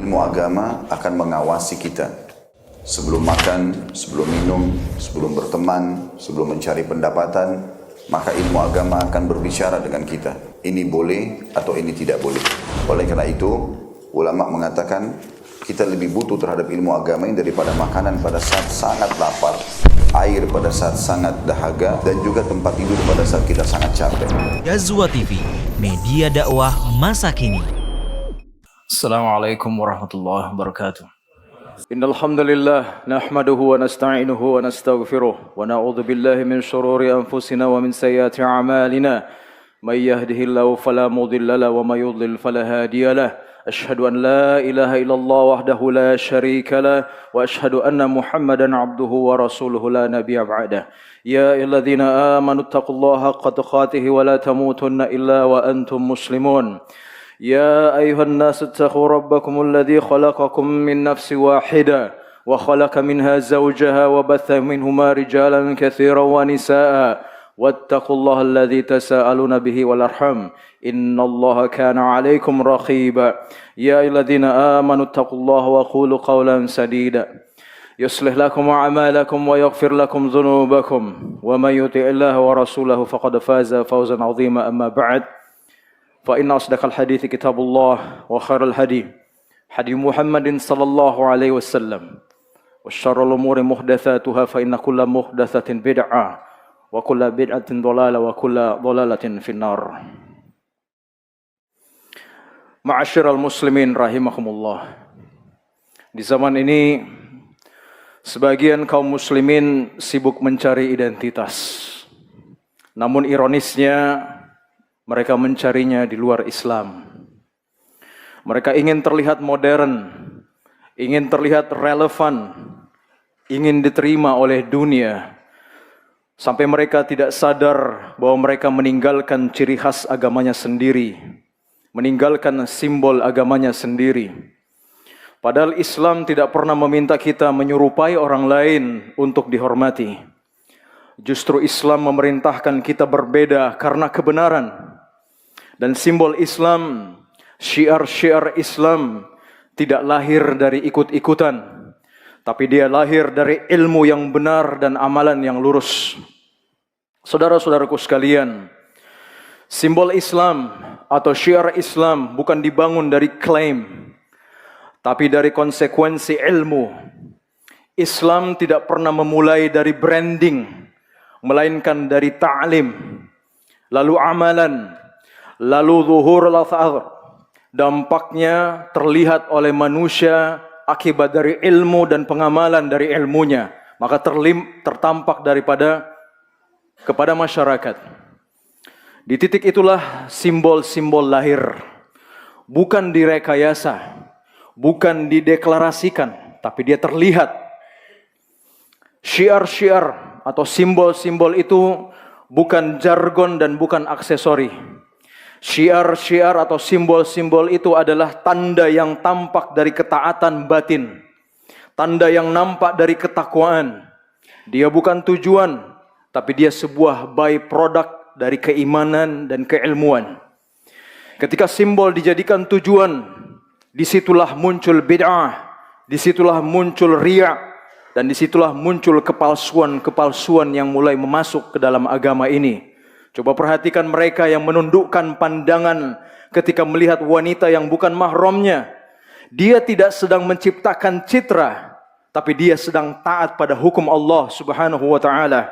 ilmu agama akan mengawasi kita. Sebelum makan, sebelum minum, sebelum berteman, sebelum mencari pendapatan, maka ilmu agama akan berbicara dengan kita. Ini boleh atau ini tidak boleh. Oleh karena itu, ulama mengatakan kita lebih butuh terhadap ilmu agama ini daripada makanan pada saat sangat lapar, air pada saat sangat dahaga, dan juga tempat tidur pada saat kita sangat capek. Ghazwa TV, media dakwah masa kini. Assalamualaikum warahmatullahi wabarakatuh. Innal hamdalillah nahmaduhu wa nasta'inuhu wa nastaghfiruh wa na'udzu billahi min shururi anfusina wa min sayyiati a'malina. May yahdihillahu fala mudilla lahu wa may yudlil fala hadiya lahu. Ashhadu an la ilaha illallah wahdahu la syarika lahu wa ashhadu anna Muhammadan 'abduhu wa rasuluhu la nabiyya ba'dah. Ya ayyuhalladzina amanu taqullaha haqqa tuqatih wa la tamutunna illa wa antum muslimun. يا أيها الناس اتقوا ربكم الذي خلقكم من نفس واحدة وخلق منها زوجها وبث منهما رجالا كثيرا ونساء واتقوا الله الذي تساءلون به والأرحام إن الله كان عليكم رقيبا يا أيها الذين آمنوا اتقوا الله وقولوا قولا سديدا يصلح لكم أعمالكم ويغفر لكم ذنوبكم ومن يطع الله ورسوله فقد فاز فوزا عظيما أما بعد فإن أصدق الحديث كتاب الله وخير الهدي هدي محمد صلى الله عليه وسلم وشر الأمور محدثاتها فإن كل محدثة بدعة وكل بدعة ضلالة وكل ضلالة في النار. Ma'asyiral muslimin rahimakumullah. Di zaman ini sebagian kaum muslimin sibuk mencari identitas. Namun ironisnya mereka mencarinya di luar Islam. Mereka ingin terlihat modern, ingin terlihat relevan, ingin diterima oleh dunia. Sampai mereka tidak sadar bahwa mereka meninggalkan ciri khas agamanya sendiri, meninggalkan simbol agamanya sendiri. Padahal Islam tidak pernah meminta kita menyerupai orang lain untuk dihormati. Justru Islam memerintahkan kita berbeda karena kebenaran. Dan simbol Islam, syiar-syiar Islam tidak lahir dari ikut-ikutan, tapi dia lahir dari ilmu yang benar dan amalan yang lurus. Saudara-saudaraku sekalian, simbol Islam atau syiar Islam bukan dibangun dari klaim, tapi dari konsekuensi ilmu. Islam tidak pernah memulai dari branding, melainkan dari ta'lim, lalu amalan, lalu zuhur al-athar. Dampaknya terlihat oleh manusia akibat dari ilmu dan pengamalan dari ilmunya. Maka tertampak kepada masyarakat. Di titik itulah simbol-simbol lahir. Bukan direkayasa, bukan dideklarasikan, tapi dia terlihat. Syiar-syiar atau simbol-simbol itu bukan jargon dan bukan aksesori. Syiar-syiar atau simbol-simbol itu adalah tanda yang tampak dari ketaatan batin, tanda yang nampak dari ketakwaan. Dia bukan tujuan, tapi dia sebuah byproduct dari keimanan dan keilmuan. Ketika simbol dijadikan tujuan, disitulah muncul bid'ah, disitulah muncul riya, dan disitulah muncul kepalsuan-kepalsuan yang mulai memasuk ke dalam agama ini. Coba perhatikan mereka yang menundukkan pandangan ketika melihat wanita yang bukan mahramnya. Dia tidak sedang menciptakan citra, tapi dia sedang taat pada hukum Allah Subhanahu wa taala.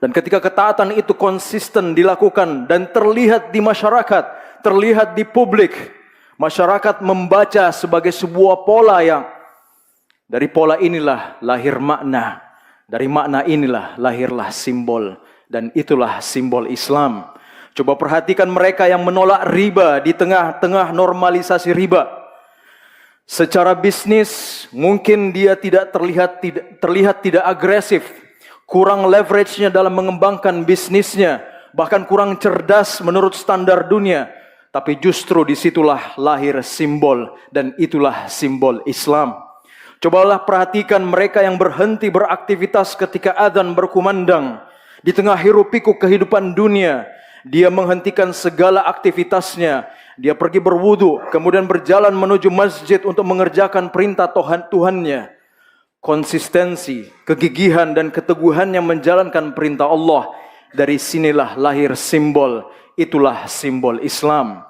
Dan ketika ketaatan itu konsisten dilakukan dan terlihat di masyarakat, terlihat di publik, masyarakat membaca sebagai sebuah pola yang dari pola inilah lahir makna, dari makna inilah lahirlah simbol. Dan itulah simbol Islam. Coba perhatikan mereka yang menolak riba di tengah-tengah normalisasi riba. Secara bisnis mungkin dia tidak terlihat tidak agresif, kurang leverage-nya dalam mengembangkan bisnisnya, bahkan kurang cerdas menurut standar dunia. Tapi justru disitulah lahir simbol, dan itulah simbol Islam. Cobalah perhatikan mereka yang berhenti beraktivitas ketika adzan berkumandang. Di tengah hiruk pikuk kehidupan dunia, dia menghentikan segala aktivitasnya. Dia pergi berwudu, kemudian berjalan menuju masjid untuk mengerjakan perintah Tuhannya. Konsistensi, kegigihan dan keteguhannya menjalankan perintah Allah. Dari sinilah lahir simbol. Itulah simbol Islam.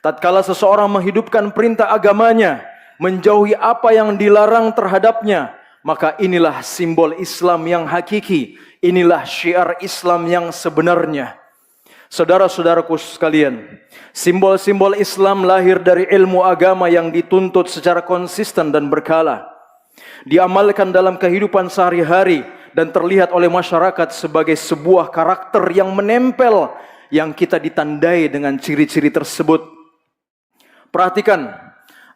Tatkala seseorang menghidupkan perintah agamanya, menjauhi apa yang dilarang terhadapnya, maka inilah simbol Islam yang hakiki. Inilah syiar Islam yang sebenarnya. Saudara-saudaraku sekalian, simbol-simbol Islam lahir dari ilmu agama yang dituntut secara konsisten dan berkala. Diamalkan dalam kehidupan sehari-hari dan terlihat oleh masyarakat sebagai sebuah karakter yang menempel, yang kita ditandai dengan ciri-ciri tersebut. Perhatikan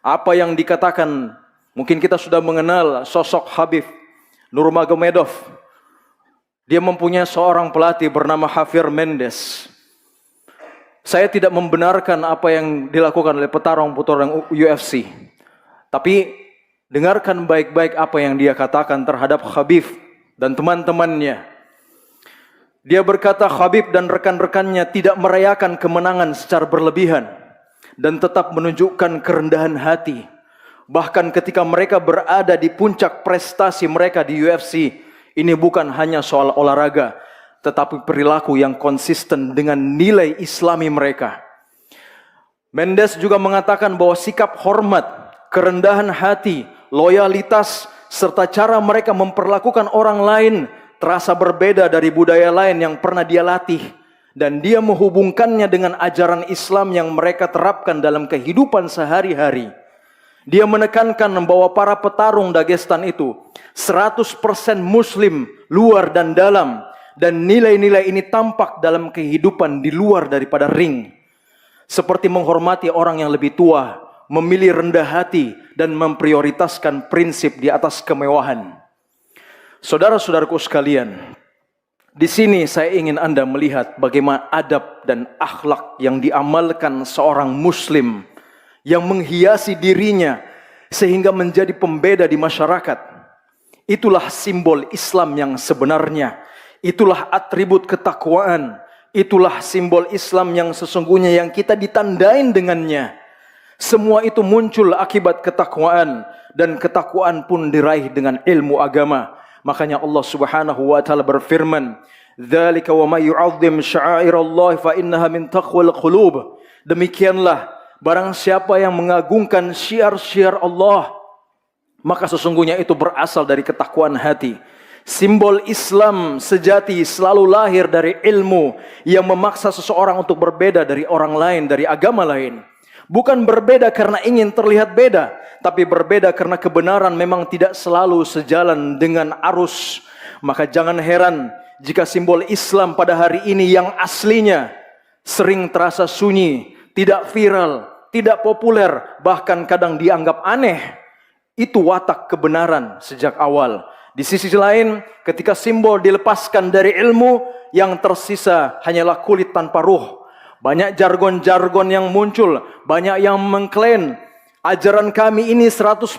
apa yang dikatakan, mungkin kita sudah mengenal sosok Habib Nurmagomedov. Dia mempunyai seorang pelatih bernama Javier Mendes. Saya tidak membenarkan apa yang dilakukan oleh petarung-petarung UFC. Tapi dengarkan baik-baik apa yang dia katakan terhadap Khabib dan teman-temannya. Dia berkata Khabib dan rekan-rekannya tidak merayakan kemenangan secara berlebihan dan tetap menunjukkan kerendahan hati. Bahkan ketika mereka berada di puncak prestasi mereka di UFC, ini bukan hanya soal olahraga, tetapi perilaku yang konsisten dengan nilai Islami mereka. Mendes juga mengatakan bahwa sikap hormat, kerendahan hati, loyalitas, serta cara mereka memperlakukan orang lain terasa berbeda dari budaya lain yang pernah dia latih. Dan dia menghubungkannya dengan ajaran Islam yang mereka terapkan dalam kehidupan sehari-hari. Dia menekankan bahwa para petarung Dagestan itu 100% Muslim luar dan dalam. Dan nilai-nilai ini tampak dalam kehidupan di luar daripada ring. Seperti menghormati orang yang lebih tua, memilih rendah hati, dan memprioritaskan prinsip di atas kemewahan. Saudara-saudaraku sekalian, di sini saya ingin Anda melihat bagaimana adab dan akhlak yang diamalkan seorang Muslim yang menghiasi dirinya sehingga menjadi pembeda di masyarakat. Itulah simbol Islam yang sebenarnya. Itulah atribut ketakwaan. Itulah simbol Islam yang sesungguhnya yang kita ditandain dengannya. Semua itu muncul akibat ketakwaan, dan ketakwaan pun diraih dengan ilmu agama. Makanya Allah Subhanahu wa taala berfirman, "Dzalika wa may yu'azzim sya'airallahi fa innaha min taqwal qulub." Demikianlah barang siapa yang mengagungkan syiar-syiar Allah, maka sesungguhnya itu berasal dari ketakwaan hati. Simbol Islam sejati selalu lahir dari ilmu yang memaksa seseorang untuk berbeda dari orang lain, dari agama lain. Bukan berbeda karena ingin terlihat beda, tapi berbeda karena kebenaran memang tidak selalu sejalan dengan arus. Maka jangan heran jika simbol Islam pada hari ini yang aslinya sering terasa sunyi, tidak viral, tidak populer, bahkan kadang dianggap aneh. Itu watak kebenaran sejak awal. Di sisi lain, ketika simbol dilepaskan dari ilmu, yang tersisa hanyalah kulit tanpa ruh. Banyak jargon-jargon yang muncul, banyak yang mengklaim ajaran kami ini 100%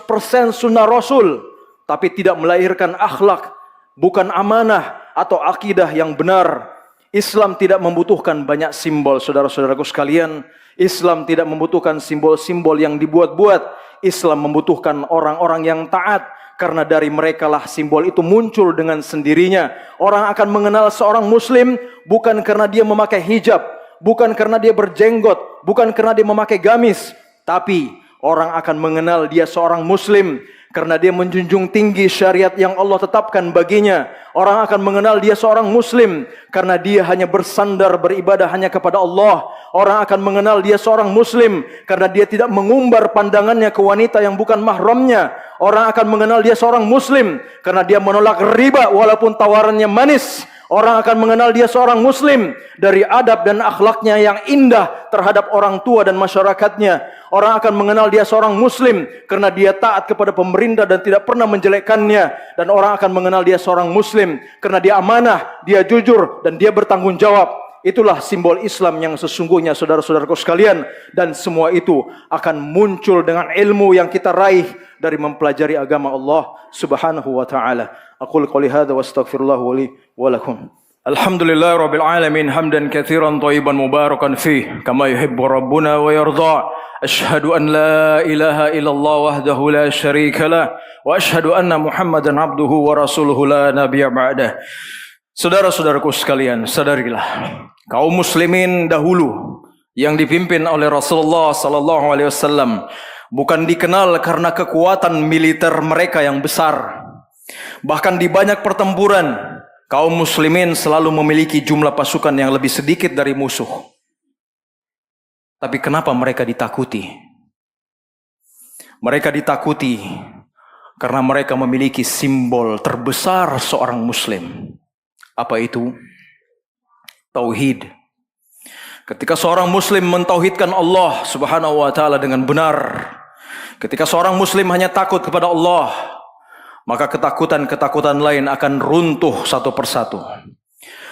sunnah Rasul, tapi tidak melahirkan akhlak, bukan amanah atau akidah yang benar. Islam tidak membutuhkan banyak simbol, saudara-saudaraku sekalian. Islam tidak membutuhkan simbol-simbol yang dibuat-buat. Islam membutuhkan orang-orang yang taat. Karena dari merekalah simbol itu muncul dengan sendirinya. Orang akan mengenal seorang Muslim bukan karena dia memakai hijab, bukan karena dia berjenggot, bukan karena dia memakai gamis, tapi orang akan mengenal dia seorang Muslim karena dia menjunjung tinggi syariat yang Allah tetapkan baginya. Orang akan mengenal dia seorang Muslim karena dia hanya bersandar beribadah hanya kepada Allah. Orang akan mengenal dia seorang Muslim karena dia tidak mengumbar pandangannya ke wanita yang bukan mahramnya. Orang akan mengenal dia seorang Muslim karena dia menolak riba walaupun tawarannya manis. Orang akan mengenal dia seorang Muslim dari adab dan akhlaknya yang indah terhadap orang tua dan masyarakatnya. Orang akan mengenal dia seorang Muslim karena dia taat kepada pemerintah dan tidak pernah menjelekkannya. Dan orang akan mengenal dia seorang Muslim karena dia amanah, dia jujur, dan dia bertanggung jawab. Itulah simbol Islam yang sesungguhnya, saudara-saudaraku sekalian. Dan semua itu akan muncul dengan ilmu yang kita raih dari mempelajari agama Allah Subhanahu wa ta'ala. Aqul qouli hadza wa astaghfirullah li wa lakum. Alhamdulillah Rabbil Alamin hamdan katsiran thayyiban mubarakan fih kama yuhibbu Rabbuna wa yarda. Ashhadu an la ilaha illallah wahdahu la syarika lah wa ashhadu anna Muhammadan abduhu wa rasuluhu la nabiyya ba'dah. Saudara-saudaraku sekalian, sadarilah kaum muslimin dahulu yang dipimpin oleh Rasulullah sallallahu alaihi wasallam bukan dikenal karena kekuatan militer mereka yang besar. Bahkan di banyak pertempuran kaum muslimin selalu memiliki jumlah pasukan yang lebih sedikit dari musuh. Tapi kenapa mereka ditakuti? Mereka ditakuti karena mereka memiliki simbol terbesar seorang muslim. Apa itu? Tauhid. Ketika seorang muslim mentauhidkan Allah Subhanahu wa taala dengan benar, ketika seorang muslim hanya takut kepada Allah, maka ketakutan-ketakutan lain akan runtuh satu persatu.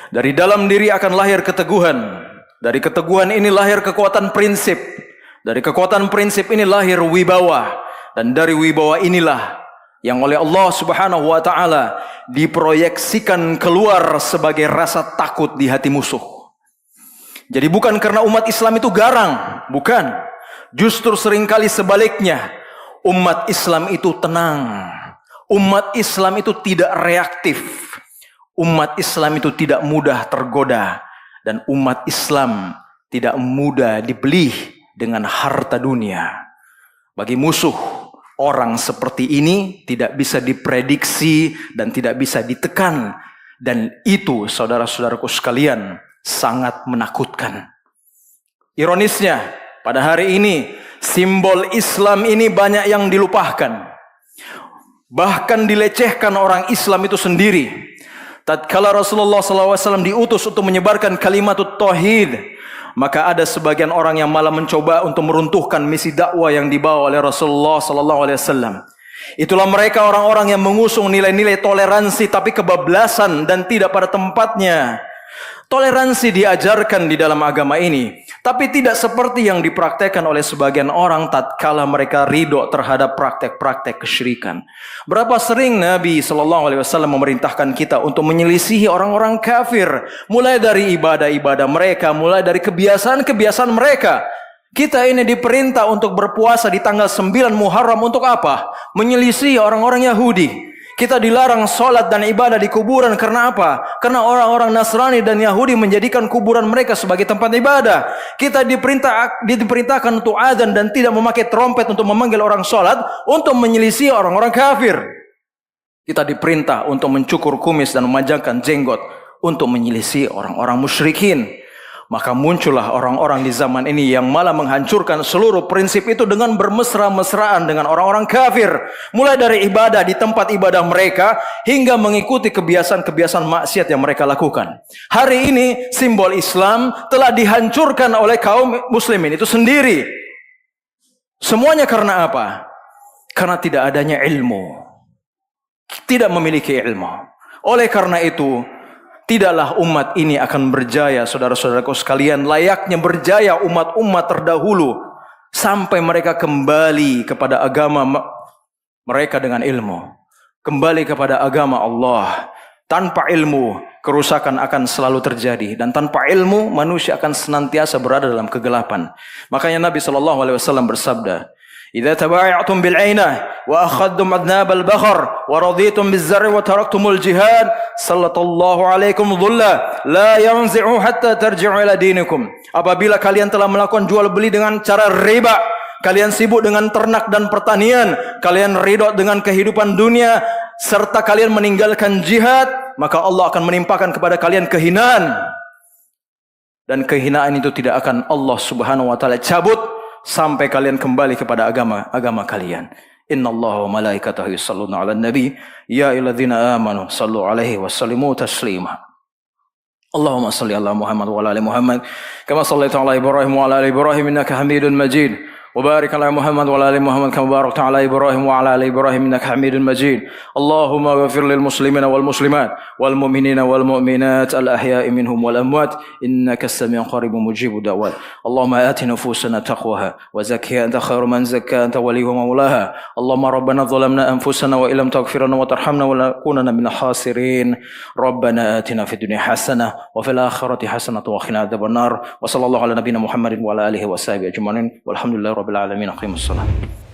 Dari dalam diri akan lahir keteguhan. Dari keteguhan ini lahir kekuatan prinsip. Dari kekuatan prinsip ini lahir wibawa. Dan dari wibawa inilah yang oleh Allah Subhanahu wa taala diproyeksikan keluar sebagai rasa takut di hati musuh. Jadi bukan karena umat Islam itu garang, bukan. Justru seringkali sebaliknya, umat Islam itu tenang. Umat Islam itu tidak reaktif. Umat Islam itu tidak mudah tergoda. Dan umat Islam tidak mudah dibeli dengan harta dunia. Bagi musuh, orang seperti ini tidak bisa diprediksi dan tidak bisa ditekan. Dan itu, saudara-saudaraku sekalian, sangat menakutkan. Ironisnya, pada hari ini, simbol Islam ini banyak yang dilupakan. Bahkan dilecehkan orang Islam itu sendiri. Tatkala Rasulullah SAW diutus untuk menyebarkan kalimatut tauhid, maka ada sebagian orang yang malah mencoba untuk meruntuhkan misi dakwah yang dibawa oleh Rasulullah SAW. Itulah mereka orang-orang yang mengusung nilai-nilai toleransi tapi kebablasan dan tidak pada tempatnya. Toleransi diajarkan di dalam agama ini, tapi tidak seperti yang dipraktekkan oleh sebagian orang tatkala mereka ridho terhadap praktek-praktek kesyirikan. Berapa sering Nabi SAW memerintahkan kita untuk menyelisihi orang-orang kafir, mulai dari ibadah-ibadah mereka, mulai dari kebiasaan-kebiasaan mereka. Kita ini diperintah untuk berpuasa di tanggal 9 Muharram untuk apa? Menyelisihi orang-orang Yahudi. Kita dilarang sholat dan ibadah di kuburan karena apa? Karena orang-orang Nasrani dan Yahudi menjadikan kuburan mereka sebagai tempat ibadah. Kita diperintahkan untuk azan dan tidak memakai trompet untuk memanggil orang sholat untuk menyelisih orang-orang kafir. Kita diperintah untuk mencukur kumis dan memanjangkan jenggot untuk menyelisih orang-orang musyrikin. Maka muncullah orang-orang di zaman ini yang malah menghancurkan seluruh prinsip itu dengan bermesra-mesraan dengan orang-orang kafir. Mulai dari ibadah di tempat ibadah mereka hingga mengikuti kebiasaan-kebiasaan maksiat yang mereka lakukan. Hari ini simbol Islam telah dihancurkan oleh kaum muslimin itu sendiri. Semuanya karena apa? Karena tidak adanya ilmu. Tidak memiliki ilmu. Oleh karena itu, tidaklah umat ini akan berjaya, saudara-saudaraku sekalian, layaknya berjaya umat-umat terdahulu sampai mereka kembali kepada agama mereka dengan ilmu. Kembali kepada agama Allah. Tanpa ilmu, kerusakan akan selalu terjadi. Dan tanpa ilmu, manusia akan senantiasa berada dalam kegelapan. Makanya Nabi SAW bersabda, "Idza tabaya'tum bil 'ainah wa akhadtum adnab al bakhar wa raditum biz zar'i wa taraktumul jihad sallallahu alaikum dhulla la yanzi'u hatta tarji'u ila dinikum." Apabila kalian telah melakukan jual beli dengan cara riba, kalian sibuk dengan ternak dan pertanian, kalian ridho dengan kehidupan dunia, serta kalian meninggalkan jihad, maka Allah akan menimpakan kepada kalian kehinaan. Dan kehinaan itu tidak akan Allah Subhanahu wa taala cabut sampai kalian kembali kepada agama kalian. Innallaha wa malaikatahu yusholluna 'alan nabi ya ayyuhalladzina amanu shallu 'alaihi wa sallimu taslima. Allahumma shalli ala Muhammad wa ala ali Muhammad kama shallaita ala Ibrahim wa ala ali Ibrahim innaka Hamidun Majid. وبارك على محمد وعلى ال محمد كما باركت على ابراهيم وعلى ال ابراهيم انك حميد مجيد اللهم اغفر للمسلمين والمسلمات والمؤمنين والمؤمنات الاحياء منهم والاموات انك السميع قريب مجيب الدعوات اللهم آت نفوسنا تقواها وزكها انت خير من زكاها انت وليها ومولاها اللهم ربنا ظلمنا انفسنا وان لم تغفر لنا وترحمنا ولنكونن من الخاسرين ربنا آتنا في الدنيا حسنه وفي الاخره حسنه وقنا عذاب النار وصلى الله على نبينا محمد وعلى اله وصحبه اجمعين والحمد لله رب العالمين. أقيموا الصلاة.